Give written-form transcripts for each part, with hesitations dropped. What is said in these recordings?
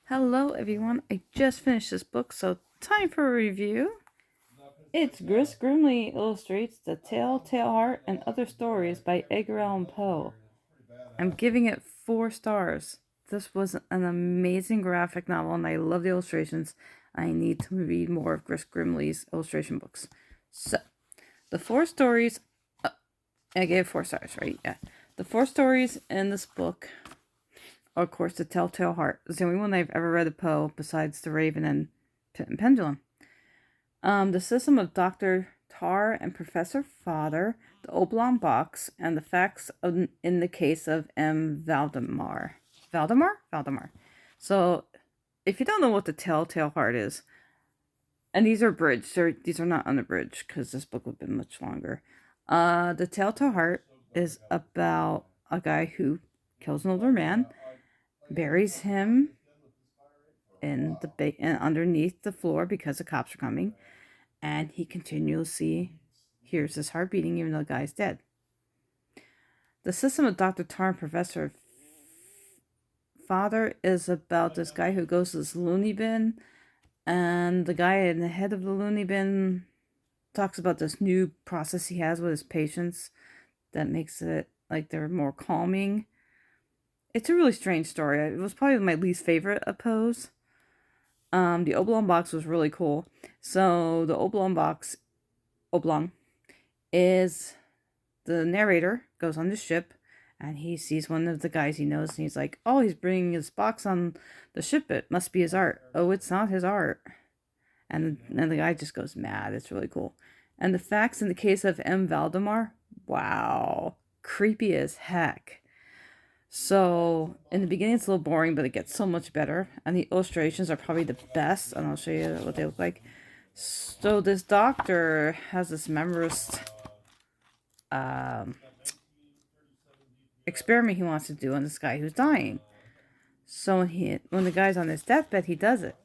Hello everyone, I just finished this book, so time for a review. It's Gris Grimly illustrates The Telltale Heart and Other Stories by Edgar Allan Poe. I'm giving it 4 stars. This was an amazing graphic novel and I love the illustrations. I need to read more of Gris Grimley's illustration books. So, the 4 stories, I gave 4 stars, right? Yeah. The 4 stories in this book, of course, The Telltale Heart. It's the only one I've ever read of Poe besides The Raven and Pit and Pendulum. The System of Dr. Tar and Professor Father, The Oblong Box, and the Facts in the Case of M. Valdemar. Valdemar? So, if you don't know what The Telltale Heart is, and these are bridged, these are not unabridged, because this book would have been much longer. The Telltale Heart is about a guy who kills an older man, buries him in the underneath the floor because the cops are coming, and he continuously hears his heart beating even though the guy's dead. The System of Dr. Tar and Professor Father is about this guy who goes to this loony bin, and the guy in the head of the loony bin talks about this new process he has with his patients that makes it like they're more calming. It's a really strange story. It was probably my least favorite of Poe's. The Oblong Box was really cool. So the Oblong is the narrator goes on the ship and he sees one of the guys he knows and he's like, oh, he's bringing his box on the ship. It must be his art. Oh, it's not his art. And the guy just goes mad. It's really cool. And the Facts in the Case of M. Valdemar, wow, creepy as heck. So, in the beginning it's a little boring, but it gets so much better. And the illustrations are probably the best, and I'll show you what they look like. So, this doctor has this memorist experiment he wants to do on this guy who's dying. So, when the guy's on his deathbed, he does it.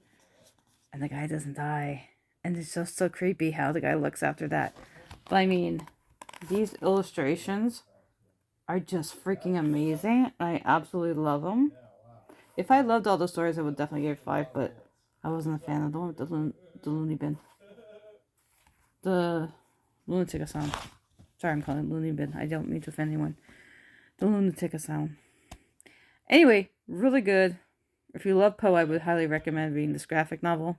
And the guy doesn't die. And it's just so creepy how the guy looks after that. But I mean, these illustrations are just freaking amazing. I absolutely love them. If I loved all the stories, I would definitely give it 5, but I wasn't a fan of the one with the loony bin. The lunatic asylum. Sorry, I'm calling it loony bin. I don't mean to offend anyone. The lunatic asylum. Anyway, really good. If you love Poe, I would highly recommend reading this graphic novel.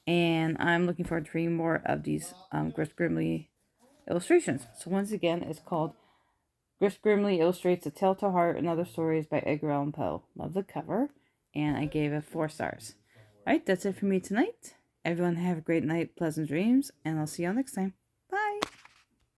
And I'm looking forward to reading more of these Gris Grimly illustrations. So once again, it's called Gris Grimly Illustrates The Telltale Heart and Other Stories by Edgar Allan Poe. Love the cover, and I gave it 4 stars. Alright, that's it for me tonight. Everyone have a great night, pleasant dreams, and I'll see y'all next time.